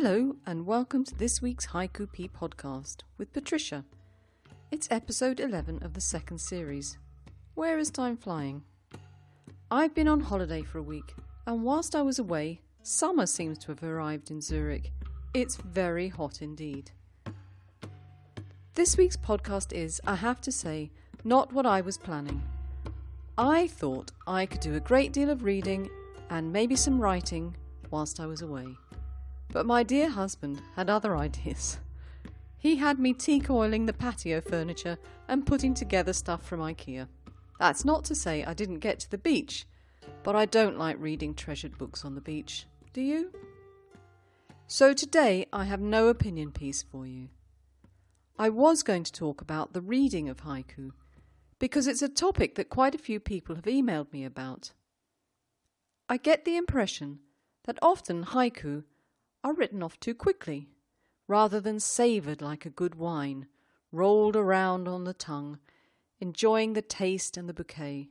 Hello and welcome to this week's Haiku P podcast with Patricia. It's episode 11 of the second series. Where is time flying? I've been on holiday for a week, and whilst I was away, summer seems to have arrived in Zurich. It's very hot indeed. This week's podcast is, I have to say, not what I was planning. I thought I could do a great deal of reading and maybe some writing whilst I was away. But my dear husband had other ideas. He had me teak-oiling the patio furniture and putting together stuff from IKEA. That's not to say I didn't get to the beach, but I don't like reading treasured books on the beach. Do you? So today I have no opinion piece for you. I was going to talk about the reading of haiku, because it's a topic that quite a few people have emailed me about. I get the impression that often haiku are written off too quickly, rather than savoured like a good wine, rolled around on the tongue, enjoying the taste and the bouquet,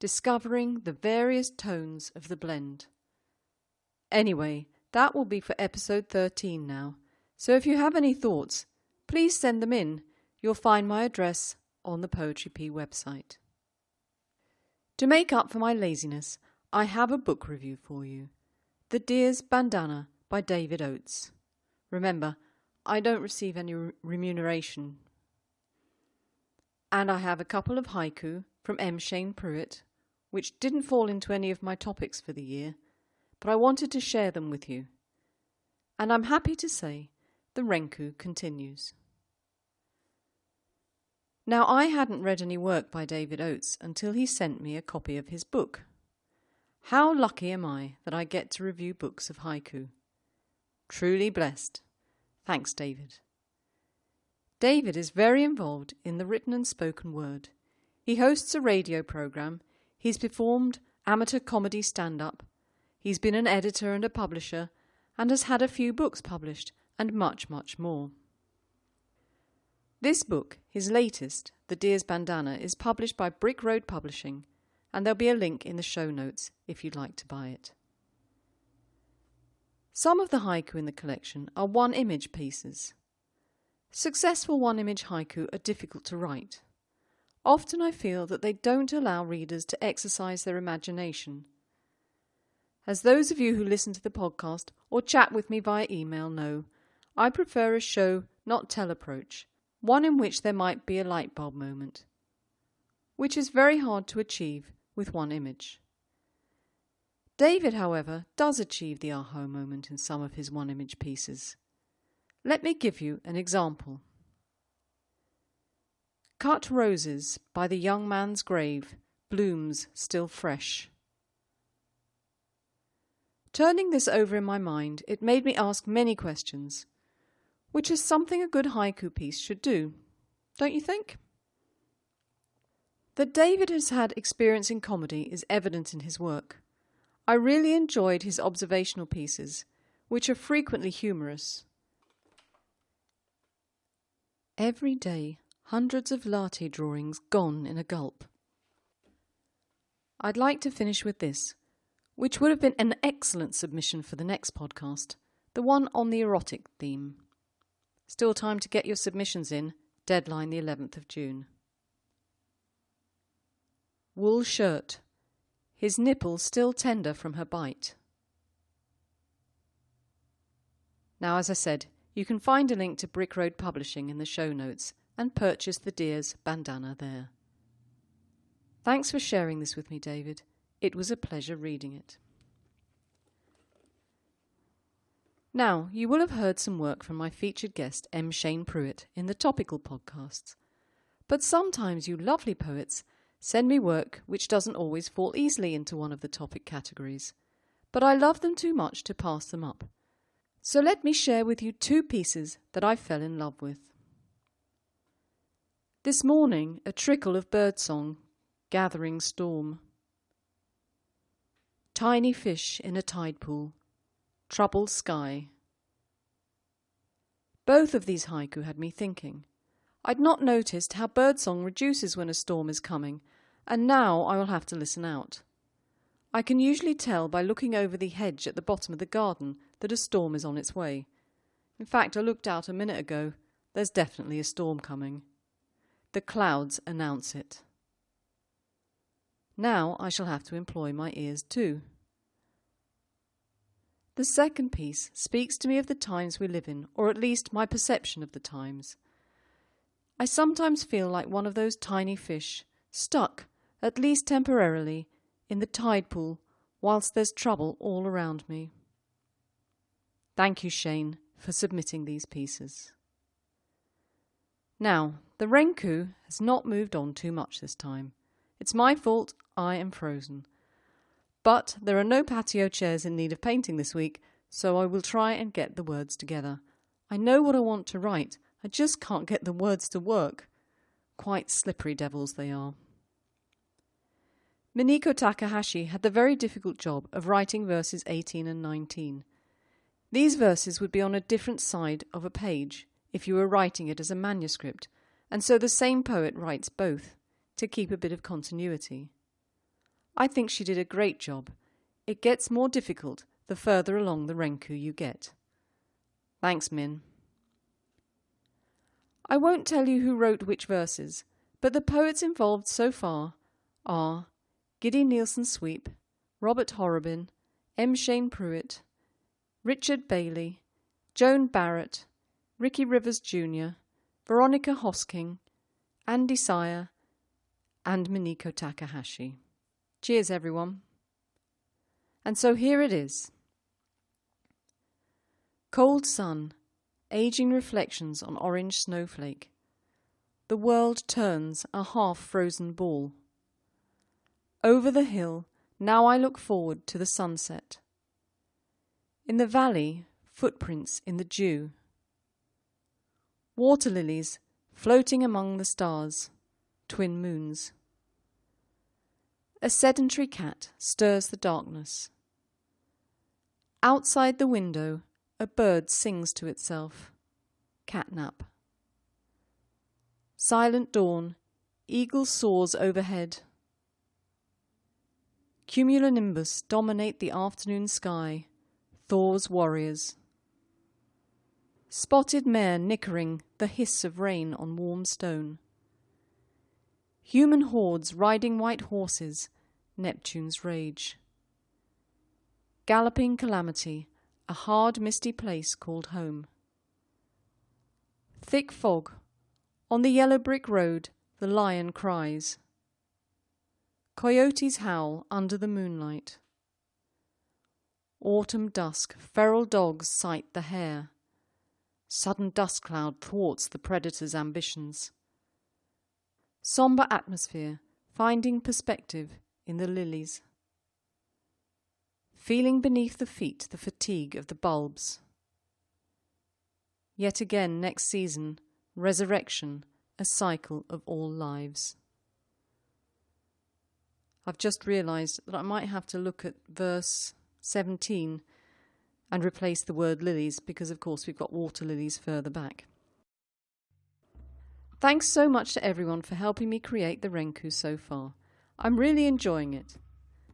discovering the various tones of the blend. Anyway, that will be for episode 13 now, so if you have any thoughts, please send them in. You'll find my address on the Poetry P website. To make up for my laziness, I have a book review for you. The Deer's Bandana by David Oates. Remember, I don't receive any remuneration. And I have a couple of haiku from Pruett, which didn't fall into any of my topics for the year, but I wanted to share them with you. And I'm happy to say the renku continues. Now, I hadn't read any work by David Oates until he sent me a copy of his book. How lucky am I that I get to review books of haiku. Truly blessed. Thanks, David. David is very involved in the written and spoken word. He hosts a radio program. He's performed amateur comedy stand-up. He's been an editor and a publisher and has had a few books published and much, much more. This book, his latest, The Deer's Bandana, is published by Brick Road Publishing, and there'll be a link in the show notes if you'd like to buy it. Some of the haiku in the collection are one-image pieces. Successful one-image haiku are difficult to write. Often I feel that they don't allow readers to exercise their imagination. As those of you who listen to the podcast or chat with me via email know, I prefer a show, not tell approach, one in which there might be a light bulb moment, which is very hard to achieve with one image. David, however, does achieve the aha moment in some of his one-image pieces. Let me give you an example. Cut roses by the young man's grave, blooms still fresh. Turning this over in my mind, it made me ask many questions, which is something a good haiku piece should do, don't you think? That David has had experience in comedy is evident in his work. I really enjoyed his observational pieces, which are frequently humorous. Every day, hundreds of latte drawings gone in a gulp. I'd like to finish with this, which would have been an excellent submission for the next podcast, the one on the erotic theme. Still time to get your submissions in, deadline the 11th of June. Wool shirt. His nipple still tender from her bite. Now, as I said, you can find a link to Brick Road Publishing in the show notes and purchase the Deer's Bandana there. Thanks for sharing this with me, David. It was a pleasure reading it. Now, you will have heard some work from my featured guest, Pruett, in the topical podcasts. But sometimes you lovely poets send me work which doesn't always fall easily into one of the topic categories, but I love them too much to pass them up. So let me share with you two pieces that I fell in love with. This morning, a trickle of birdsong, gathering storm. Tiny fish in a tide pool, troubled sky. Both of these haiku had me thinking. I'd not noticed how birdsong reduces when a storm is coming, and now I will have to listen out. I can usually tell by looking over the hedge at the bottom of the garden that a storm is on its way, In fact, I looked out a minute ago. There's definitely a storm coming. The clouds announce it. Now I shall have to employ my ears too. The second piece speaks to me of the times we live in, or at least my perception of the times. I sometimes feel like one of those tiny fish, stuck, at least temporarily, in the tide pool whilst there's trouble all around me. Thank you, Shane, for submitting these pieces. Now, the renku has not moved on too much this time. It's my fault, I am frozen. But there are no patio chairs in need of painting this week, so I will try and get the words together. I know what I want to write, I just can't get the words to work. Quite slippery devils they are. Mineko Takahashi had the very difficult job of writing verses 18 and 19. These verses would be on a different side of a page if you were writing it as a manuscript, and so the same poet writes both, to keep a bit of continuity. I think she did a great job. It gets more difficult the further along the renku you get. Thanks, Min. I won't tell you who wrote which verses, but the poets involved so far are Gideon Nielsen Sweep, Robert Horrobin, M. Shane Pruett, Richard Bailey, Joan Barrett, Ricky Rivers Jr., Veronica Hosking, Andy Sire, and Mineko Takahashi. Cheers, everyone. And so here it is. Cold sun, aging reflections on orange snowflake. The world turns a half-frozen ball. Over the hill, now I look forward to the sunset. In the valley, footprints in the dew. Water lilies floating among the stars, twin moons. A sedentary cat stirs the darkness. Outside the window, a bird sings to itself. Catnap. Silent dawn, eagle soars overhead. Cumulonimbus dominate the afternoon sky, Thor's warriors. Spotted mare nickering the hiss of rain on warm stone. Human hordes riding white horses, Neptune's rage. Galloping calamity, a hard misty place called home. Thick fog, on the yellow brick road the lion cries. Coyotes howl under the moonlight. Autumn dusk, feral dogs sight the hare. Sudden dust cloud thwarts the predator's ambitions. Sombre atmosphere, finding perspective in the lilies. Feeling beneath the feet the fatigue of the bulbs. Yet again next season, resurrection, a cycle of all lives. I've just realised that I might have to look at verse 17 and replace the word lilies because of course we've got water lilies further back. Thanks so much to everyone for helping me create the renku so far. I'm really enjoying it.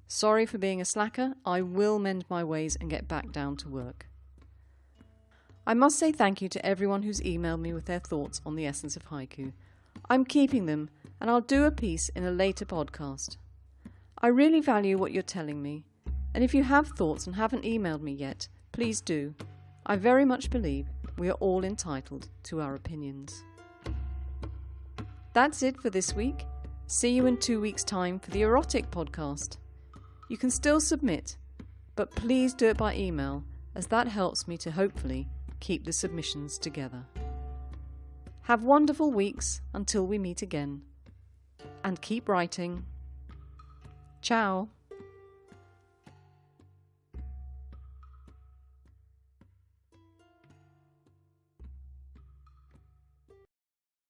Sorry for being a slacker, I will mend my ways and get back down to work. I must say thank you to everyone who's emailed me with their thoughts on the essence of haiku. I'm keeping them and I'll do a piece in a later podcast. I really value what you're telling me, and if you have thoughts and haven't emailed me yet, please do. I very much believe we are all entitled to our opinions. That's it for this week. See you in 2 weeks' time for the erotic podcast. You can still submit, but please do it by email, as that helps me to hopefully keep the submissions together. Have wonderful weeks until we meet again. And keep writing. Ciao.